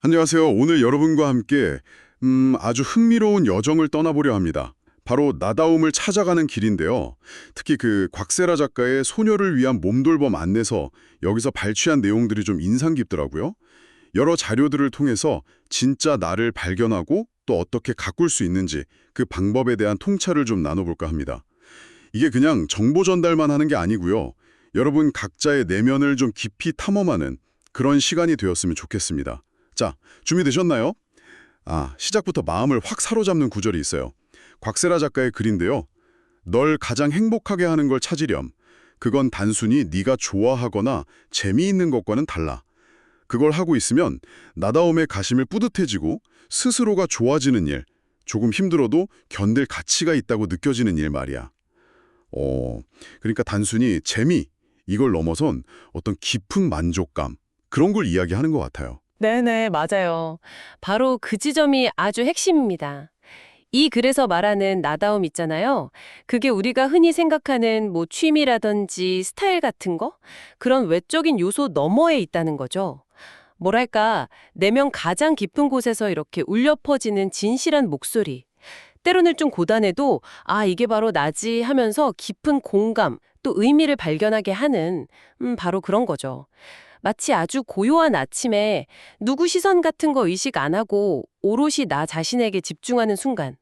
안녕하세요. 오늘 여러분과 함께 아주 흥미로운 여정을 떠나보려 합니다. 바로 나다움을 찾아가는 길인데요. 특히 그 곽세라 작가의 소녀를 위한 몸돌봄 안내서 여기서 발췌한 내용들이 좀 인상 깊더라고요. 여러 자료들을 통해서 진짜 나를 발견하고 또 어떻게 가꿀 수 있는지 그 방법에 대한 통찰을 좀 나눠볼까 합니다. 이게 그냥 정보 전달만 하는 게 아니고요. 여러분 각자의 내면을 좀 깊이 탐험하는 그런 시간이 되었으면 좋겠습니다. 자, 준비되셨나요? 시작부터 마음을 확 사로잡는 구절이 있어요. 곽세라 작가의 글인데요. 널 가장 행복하게 하는 걸 찾으렴. 그건 단순히 네가 좋아하거나 재미있는 것과는 달라. 그걸 하고 있으면 나다움의 가심을 뿌듯해지고 스스로가 좋아지는 일, 조금 힘들어도 견딜 가치가 있다고 느껴지는 일 말이야. 그러니까 단순히 재미, 이걸 넘어선 어떤 깊은 만족감, 그런 걸 이야기하는 것 같아요. 네네, 맞아요. 바로 그 지점이 아주 핵심입니다. 이 글에서 말하는 나다움 있잖아요. 그게 우리가 흔히 생각하는 뭐 취미라든지 스타일 같은 거? 그런 외적인 요소 너머에 있다는 거죠. 뭐랄까, 내면 가장 깊은 곳에서 이렇게 울려 퍼지는 진실한 목소리. 때로는 좀 고단해도 이게 바로 나지 하면서 깊은 공감, 또 의미를 발견하게 하는 바로 그런 거죠. 마치 아주 고요한 아침에 누구 시선 같은 거 의식 안 하고 오롯이 나 자신에게 집중하는 순간.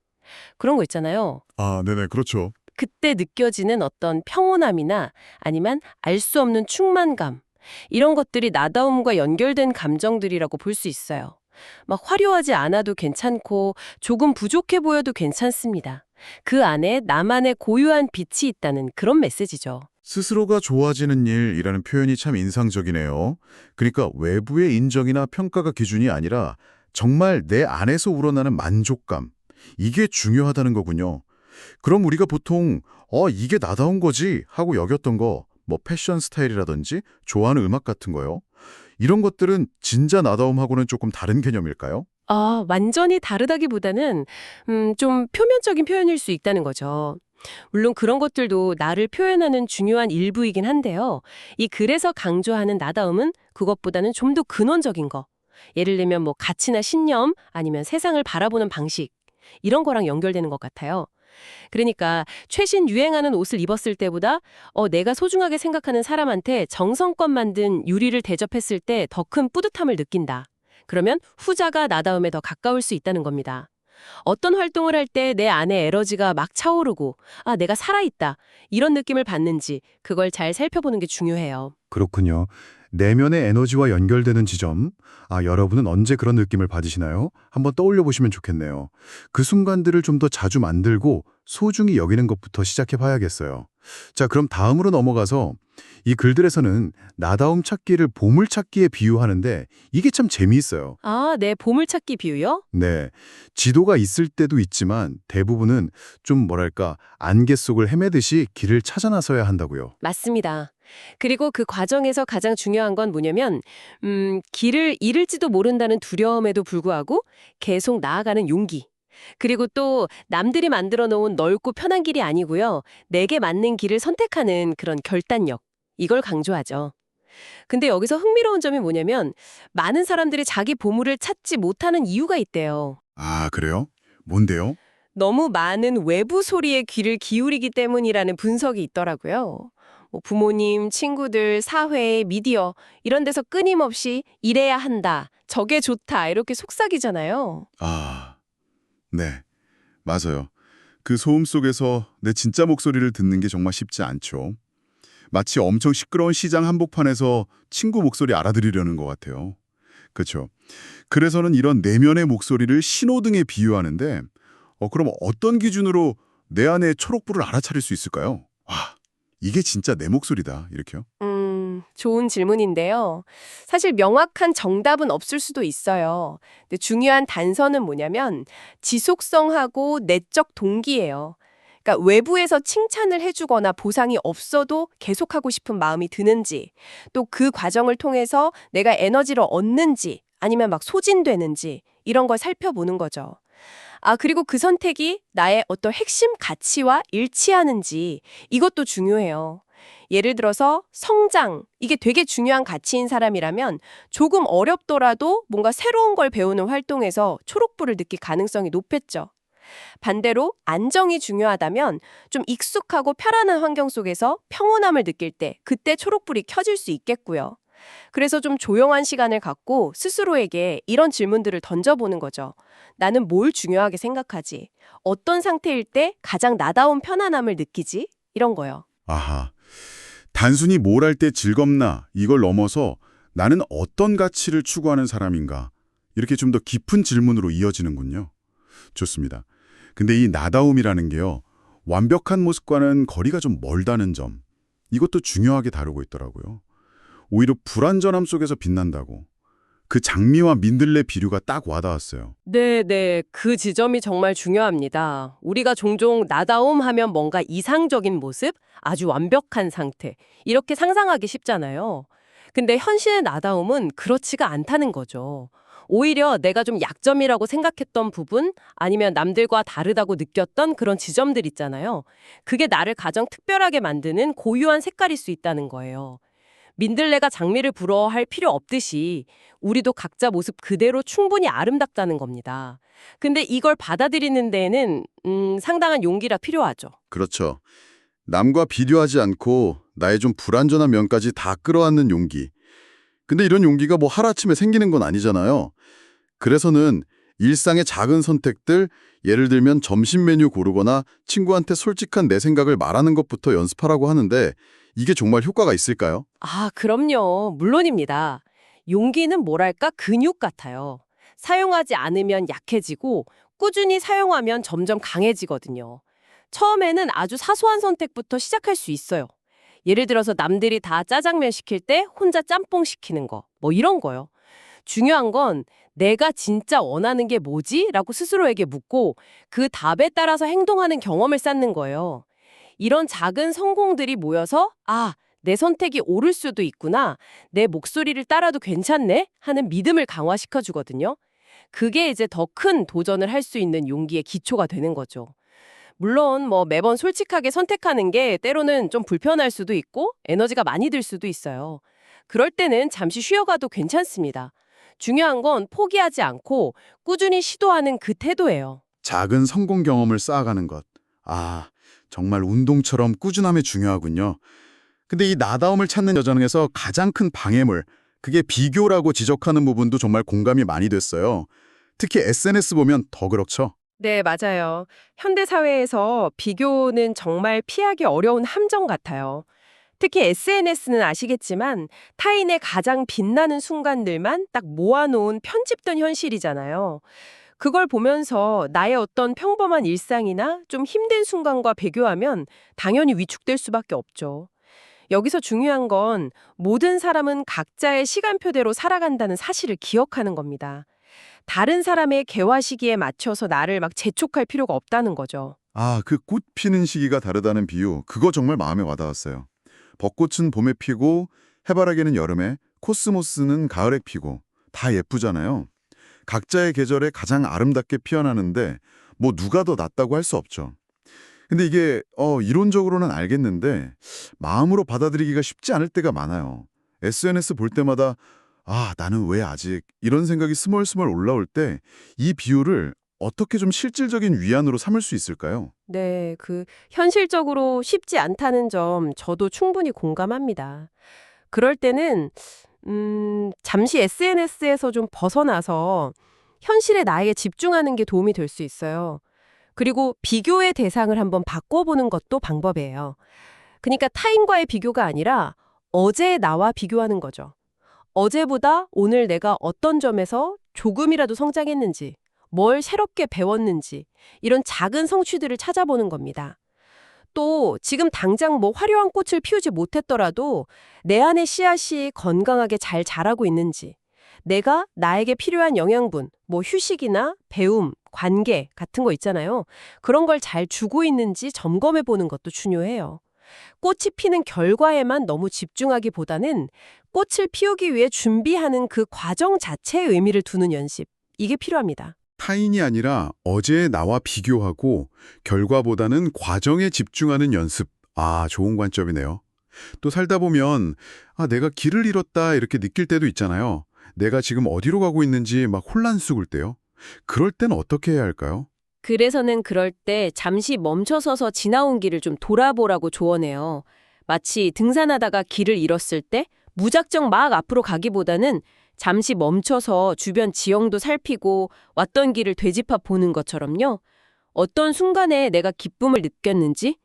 그런 거 있잖아요. 네네, 그렇죠. 그때 느껴지는 어떤 평온함이나 아니면 알 수 없는 충만감. 이런 것들이 나다움과 연결된 감정들이라고 볼 수 있어요. 막 화려하지 않아도 괜찮고 조금 부족해 보여도 괜찮습니다. 그 안에 나만의 고유한 빛이 있다는 그런 메시지죠. 스스로가 좋아지는 일이라는 표현이 참 인상적이네요. 그러니까 외부의 인정이나 평가가 기준이 아니라 정말 내 안에서 우러나는 만족감. 이게 중요하다는 거군요. 그럼 우리가 보통 이게 나다운 거지 하고 여겼던 거, 뭐 패션 스타일이라든지 좋아하는 음악 같은 거요. 이런 것들은 진짜 나다움하고는 조금 다른 개념일까요? 완전히 다르다기보다는 좀 표면적인 표현일 수 있다는 거죠. 물론 그런 것들도 나를 표현하는 중요한 일부이긴 한데요. 이 글에서 강조하는 나다움은 그것보다는 좀 더 근원적인 거. 예를 들면 뭐 가치나 신념 아니면 세상을 바라보는 방식 이런 거랑 연결되는 것 같아요. 그러니까 최신 유행하는 옷을 입었을 때보다 내가 소중하게 생각하는 사람한테 정성껏 만든 유리를 대접했을 때 더 큰 뿌듯함을 느낀다. 그러면 후자가 나다움에 더 가까울 수 있다는 겁니다. 어떤 활동을 할 때 내 안에 에너지가 막 차오르고 내가 살아있다. 이런 느낌을 받는지 그걸 잘 살펴보는 게 중요해요. 그렇군요. 내면의 에너지와 연결되는 지점. 여러분은 언제 그런 느낌을 받으시나요? 한번 떠올려 보시면 좋겠네요. 그 순간들을 좀 더 자주 만들고 소중히 여기는 것부터 시작해 봐야겠어요. 자, 그럼 다음으로 넘어가서 이 글들에서는 나다움 찾기를 보물 찾기에 비유하는데 이게 참 재미있어요. 네, 보물찾기 비유요? 네. 지도가 있을 때도 있지만 대부분은 좀 뭐랄까 안개 속을 헤매듯이 길을 찾아 나서야 한다고요. 맞습니다. 그리고 그 과정에서 가장 중요한 건 뭐냐면, 길을 잃을지도 모른다는 두려움에도 불구하고 계속 나아가는 용기. 그리고 또 남들이 만들어 놓은 넓고 편한 길이 아니고요. 내게 맞는 길을 선택하는 그런 결단력. 이걸 강조하죠. 근데 여기서 흥미로운 점이 뭐냐면, 많은 사람들이 자기 보물을 찾지 못하는 이유가 있대요. 그래요? 뭔데요? 너무 많은 외부 소리에 귀를 기울이기 때문이라는 분석이 있더라고요. 뭐 부모님, 친구들, 사회, 미디어 이런 데서 끊임없이 이래야 한다, 저게 좋다 이렇게 속삭이잖아요. 네, 맞아요. 그 소음 속에서 내 진짜 목소리를 듣는 게 정말 쉽지 않죠. 마치 엄청 시끄러운 시장 한복판에서 친구 목소리 알아들으려는 것 같아요. 그렇죠. 그래서는 이런 내면의 목소리를 신호등에 비유하는데 그럼 어떤 기준으로 내 안의 초록불을 알아차릴 수 있을까요? 이게 진짜 내 목소리다. 이렇게요? 좋은 질문인데요. 사실 명확한 정답은 없을 수도 있어요. 근데 중요한 단서는 뭐냐면 지속성하고 내적 동기예요. 그러니까 외부에서 칭찬을 해주거나 보상이 없어도 계속하고 싶은 마음이 드는지, 또 그 과정을 통해서 내가 에너지를 얻는지, 아니면 막 소진되는지, 이런 걸 살펴보는 거죠. 그리고 그 선택이 나의 어떤 핵심 가치와 일치하는지, 이것도 중요해요. 예를 들어서 성장, 이게 되게 중요한 가치인 사람이라면 조금 어렵더라도 뭔가 새로운 걸 배우는 활동에서 초록불을 느낄 가능성이 높겠죠. 반대로 안정이 중요하다면 좀 익숙하고 편안한 환경 속에서 평온함을 느낄 때 그때 초록불이 켜질 수 있겠고요. 그래서 좀 조용한 시간을 갖고 스스로에게 이런 질문들을 던져보는 거죠. 나는 뭘 중요하게 생각하지? 어떤 상태일 때 가장 나다운 편안함을 느끼지? 이런 거요. 아하. 단순히 뭘 할 때 즐겁나 이걸 넘어서 나는 어떤 가치를 추구하는 사람인가? 이렇게 좀 더 깊은 질문으로 이어지는군요. 좋습니다. 근데 이 나다움이라는 게요. 완벽한 모습과는 거리가 좀 멀다는 점. 이것도 중요하게 다루고 있더라고요. 오히려 불완전함 속에서 빛난다고. 그 장미와 민들레 비유가 딱 와닿았어요. 네. 그 지점이 정말 중요합니다. 우리가 종종 나다움 하면 뭔가 이상적인 모습, 아주 완벽한 상태, 이렇게 상상하기 쉽잖아요. 근데 현실의 나다움은 그렇지가 않다는 거죠. 오히려 내가 좀 약점이라고 생각했던 부분, 아니면 남들과 다르다고 느꼈던 그런 지점들 있잖아요. 그게 나를 가장 특별하게 만드는 고유한 색깔일 수 있다는 거예요. 민들레가 장미를 부러워할 필요 없듯이 우리도 각자 모습 그대로 충분히 아름답다는 겁니다. 근데 이걸 받아들이는 데에는 상당한 용기가 필요하죠. 그렇죠. 남과 비교하지 않고 나의 좀 불완전한 면까지 다 끌어안는 용기. 근데 이런 용기가 뭐 하루아침에 생기는 건 아니잖아요. 그래서는 일상의 작은 선택들, 예를 들면 점심 메뉴 고르거나 친구한테 솔직한 내 생각을 말하는 것부터 연습하라고 하는데 이게 정말 효과가 있을까요? 아, 그럼요. 물론입니다. 용기는 뭐랄까 근육 같아요. 사용하지 않으면 약해지고 꾸준히 사용하면 점점 강해지거든요. 처음에는 아주 사소한 선택부터 시작할 수 있어요. 예를 들어서 남들이 다 짜장면 시킬 때 혼자 짬뽕 시키는 거, 뭐 이런 거요. 중요한 건 내가 진짜 원하는 게 뭐지? 라고 스스로에게 묻고 그 답에 따라서 행동하는 경험을 쌓는 거예요. 이런 작은 성공들이 모여서 내 선택이 옳을 수도 있구나. 내 목소리를 따라도 괜찮네? 하는 믿음을 강화시켜 주거든요. 그게 이제 더 큰 도전을 할 수 있는 용기의 기초가 되는 거죠. 물론 뭐 매번 솔직하게 선택하는 게 때로는 좀 불편할 수도 있고 에너지가 많이 들 수도 있어요. 그럴 때는 잠시 쉬어가도 괜찮습니다. 중요한 건 포기하지 않고 꾸준히 시도하는 그 태도예요. 작은 성공 경험을 쌓아가는 것. 아, 정말 운동처럼 꾸준함이 중요하군요. 근데 이 나다움을 찾는 여정에서 가장 큰 방해물, 그게 비교라고 지적하는 부분도 정말 공감이 많이 됐어요. 특히 SNS 보면 더 그렇죠. 네, 맞아요. 현대 사회에서 비교는 정말 피하기 어려운 함정 같아요. 특히 SNS는 아시겠지만 타인의 가장 빛나는 순간들만 딱 모아놓은 편집된 현실이잖아요. 그걸 보면서 나의 어떤 평범한 일상이나 좀 힘든 순간과 비교하면 당연히 위축될 수밖에 없죠. 여기서 중요한 건 모든 사람은 각자의 시간표대로 살아간다는 사실을 기억하는 겁니다. 다른 사람의 개화 시기에 맞춰서 나를 막 재촉할 필요가 없다는 거죠. 아, 그 꽃 피는 시기가 다르다는 비유, 그거 정말 마음에 와닿았어요. 벚꽃은 봄에 피고 해바라기는 여름에, 코스모스는 가을에 피고 다 예쁘잖아요. 각자의 계절에 가장 아름답게 피어나는데 뭐 누가 더 낫다고 할 수 없죠. 근데 이게 이론적으로는 알겠는데 마음으로 받아들이기가 쉽지 않을 때가 많아요. SNS 볼 때마다 나는 왜 아직 이런 생각이 스멀스멀 올라올 때 이 비유를 어떻게 좀 실질적인 위안으로 삼을 수 있을까요? 네, 현실적으로 쉽지 않다는 점 저도 충분히 공감합니다. 그럴 때는 잠시 SNS에서 좀 벗어나서 현실의 나에게 집중하는 게 도움이 될 수 있어요. 그리고 비교의 대상을 한번 바꿔보는 것도 방법이에요. 그러니까 타인과의 비교가 아니라 어제의 나와 비교하는 거죠. 어제보다 오늘 내가 어떤 점에서 조금이라도 성장했는지, 뭘 새롭게 배웠는지, 이런 작은 성취들을 찾아보는 겁니다. 또 지금 당장 뭐 화려한 꽃을 피우지 못했더라도 내 안의 씨앗이 건강하게 잘 자라고 있는지, 내가 나에게 필요한 영양분, 뭐 휴식이나 배움, 관계 같은 거 있잖아요. 그런 걸 잘 주고 있는지 점검해 보는 것도 중요해요. 꽃이 피는 결과에만 너무 집중하기보다는 꽃을 피우기 위해 준비하는 그 과정 자체에 의미를 두는 연습, 이게 필요합니다. 타인이 아니라 어제의 나와 비교하고 결과보다는 과정에 집중하는 연습. 아, 좋은 관점이네요. 또 살다 보면 내가 길을 잃었다 이렇게 느낄 때도 있잖아요. 내가 지금 어디로 가고 있는지 막 혼란스러울 때요. 그럴 땐 어떻게 해야 할까요? 그래서는 그럴 때 잠시 멈춰서서 지나온 길을 좀 돌아보라고 조언해요. 마치 등산하다가 길을 잃었을 때 무작정 막 앞으로 가기보다는 잠시 멈춰서 주변 지형도 살피고 왔던 길을 되짚어 보는 것처럼요. 어떤 순간에 내가 기쁨을 느꼈는지,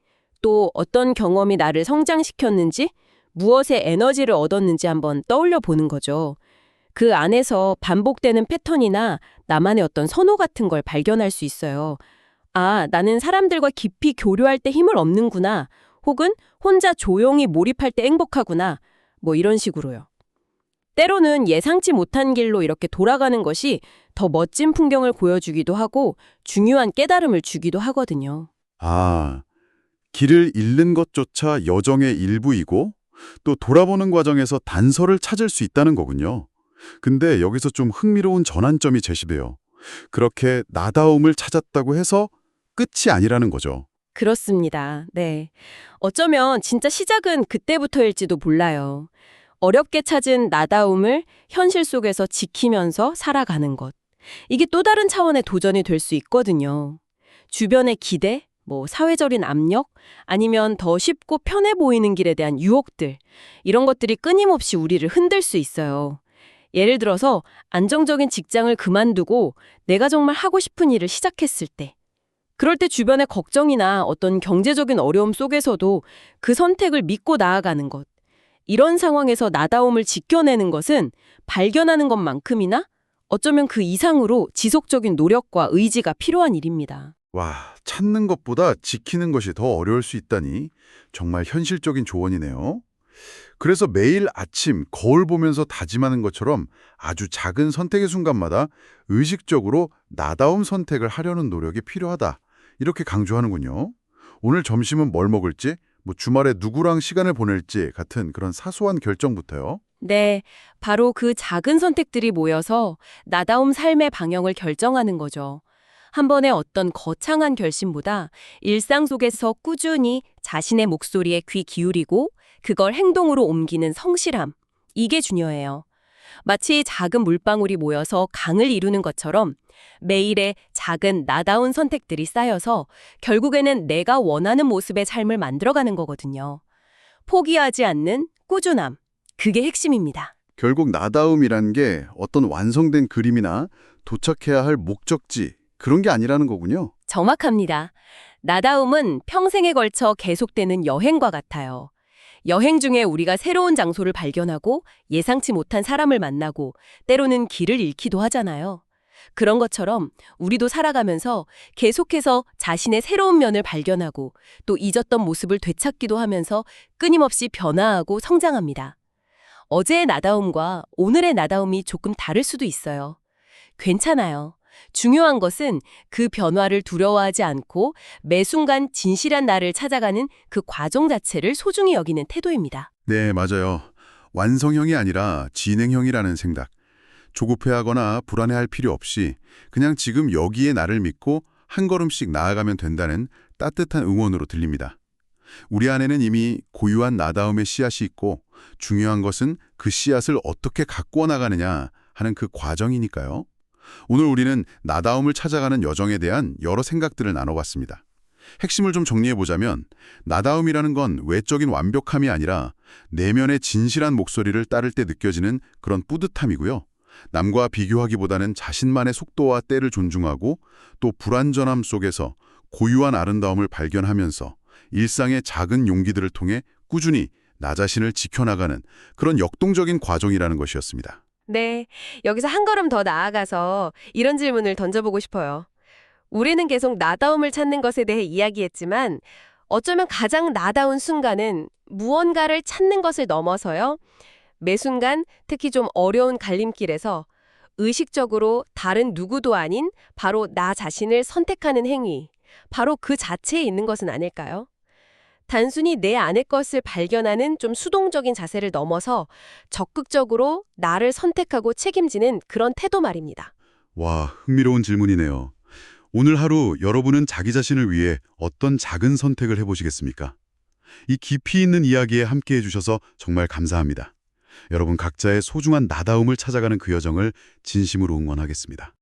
또 어떤 경험이 나를 성장시켰는지, 무엇에 에너지를 얻었는지 한번 떠올려 보는 거죠. 그 안에서 반복되는 패턴이나 나만의 어떤 선호 같은 걸 발견할 수 있어요. 아, 나는 사람들과 깊이 교류할 때 힘을 얻는구나. 혹은 혼자 조용히 몰입할 때 행복하구나. 뭐 이런 식으로요. 때로는 예상치 못한 길로 이렇게 돌아가는 것이 더 멋진 풍경을 보여주기도 하고 중요한 깨달음을 주기도 하거든요. 길을 잃는 것조차 여정의 일부이고 또 돌아보는 과정에서 단서를 찾을 수 있다는 거군요. 근데 여기서 좀 흥미로운 전환점이 제시돼요. 그렇게 나다움을 찾았다고 해서 끝이 아니라는 거죠. 그렇습니다. 네. 어쩌면 진짜 시작은 그때부터일지도 몰라요. 어렵게 찾은 나다움을 현실 속에서 지키면서 살아가는 것. 이게 또 다른 차원의 도전이 될 수 있거든요. 주변의 기대, 사회적인 압력, 아니면 더 쉽고 편해 보이는 길에 대한 유혹들, 이런 것들이 끊임없이 우리를 흔들 수 있어요. 예를 들어서 안정적인 직장을 그만두고 내가 정말 하고 싶은 일을 시작했을 때, 그럴 때 주변의 걱정이나 어떤 경제적인 어려움 속에서도 그 선택을 믿고 나아가는 것, 이런 상황에서 나다움을 지켜내는 것은 발견하는 것만큼이나 어쩌면 그 이상으로 지속적인 노력과 의지가 필요한 일입니다. 와, 찾는 것보다 지키는 것이 더 어려울 수 있다니 정말 현실적인 조언이네요. 그래서 매일 아침 거울 보면서 다짐하는 것처럼 아주 작은 선택의 순간마다 의식적으로 나다움 선택을 하려는 노력이 필요하다. 이렇게 강조하는군요. 오늘 점심은 뭘 먹을지, 주말에 누구랑 시간을 보낼지 같은 그런 사소한 결정부터요. 네, 바로 그 작은 선택들이 모여서 나다움 삶의 방향을 결정하는 거죠. 한 번의 어떤 거창한 결심보다 일상 속에서 꾸준히 자신의 목소리에 귀 기울이고 그걸 행동으로 옮기는 성실함, 이게 중요해요. 마치 작은 물방울이 모여서 강을 이루는 것처럼 매일의 작은 나다운 선택들이 쌓여서 결국에는 내가 원하는 모습의 삶을 만들어가는 거거든요. 포기하지 않는 꾸준함, 그게 핵심입니다. 결국 나다움이란 게 어떤 완성된 그림이나 도착해야 할 목적지, 그런 게 아니라는 거군요. 정확합니다. 나다움은 평생에 걸쳐 계속되는 여행과 같아요. 여행 중에 우리가 새로운 장소를 발견하고 예상치 못한 사람을 만나고 때로는 길을 잃기도 하잖아요. 그런 것처럼 우리도 살아가면서 계속해서 자신의 새로운 면을 발견하고 또 잊었던 모습을 되찾기도 하면서 끊임없이 변화하고 성장합니다. 어제의 나다움과 오늘의 나다움이 조금 다를 수도 있어요. 괜찮아요. 중요한 것은 그 변화를 두려워하지 않고 매 순간 진실한 나를 찾아가는 그 과정 자체를 소중히 여기는 태도입니다. 네, 맞아요. 완성형이 아니라 진행형이라는 생각. 조급해하거나 불안해할 필요 없이 그냥 지금 여기에 나를 믿고 한 걸음씩 나아가면 된다는 따뜻한 응원으로 들립니다. 우리 안에는 이미 고유한 나다움의 씨앗이 있고 중요한 것은 그 씨앗을 어떻게 가꾸어 나가느냐 하는 그 과정이니까요. 오늘 우리는 나다움을 찾아가는 여정에 대한 여러 생각들을 나눠봤습니다. 핵심을 좀 정리해보자면 나다움이라는 건 외적인 완벽함이 아니라 내면의 진실한 목소리를 따를 때 느껴지는 그런 뿌듯함이고요. 남과 비교하기보다는 자신만의 속도와 때를 존중하고 또 불완전함 속에서 고유한 아름다움을 발견하면서 일상의 작은 용기들을 통해 꾸준히 나 자신을 지켜나가는 그런 역동적인 과정이라는 것이었습니다. 네, 여기서 한 걸음 더 나아가서 이런 질문을 던져보고 싶어요. 우리는 계속 나다움을 찾는 것에 대해 이야기했지만 어쩌면 가장 나다운 순간은 무언가를 찾는 것을 넘어서요. 매 순간 특히 좀 어려운 갈림길에서 의식적으로 다른 누구도 아닌 바로 나 자신을 선택하는 행위, 바로 그 자체에 있는 것은 아닐까요? 단순히 내 안의 것을 발견하는 좀 수동적인 자세를 넘어서 적극적으로 나를 선택하고 책임지는 그런 태도 말입니다. 와, 흥미로운 질문이네요. 오늘 하루 여러분은 자기 자신을 위해 어떤 작은 선택을 해보시겠습니까? 이 깊이 있는 이야기에 함께해 주셔서 정말 감사합니다. 여러분 각자의 소중한 나다움을 찾아가는 그 여정을 진심으로 응원하겠습니다.